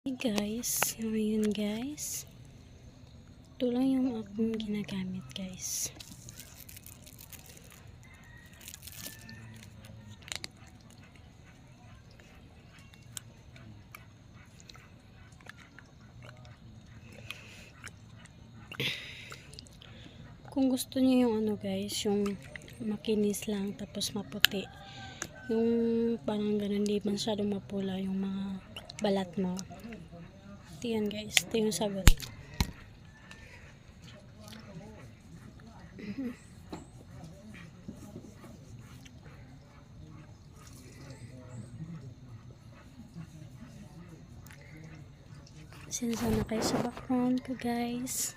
Hey guys, so yun guys, ito lang yung akong ginagamit guys. Kung gusto niyo yung ano guys, yung makinis lang tapos maputi, yung parang ganun, di masyadong mapula yung mga balat mo. Ito yan guys, ito yung sagot. Sensya na kayo sa background ko guys.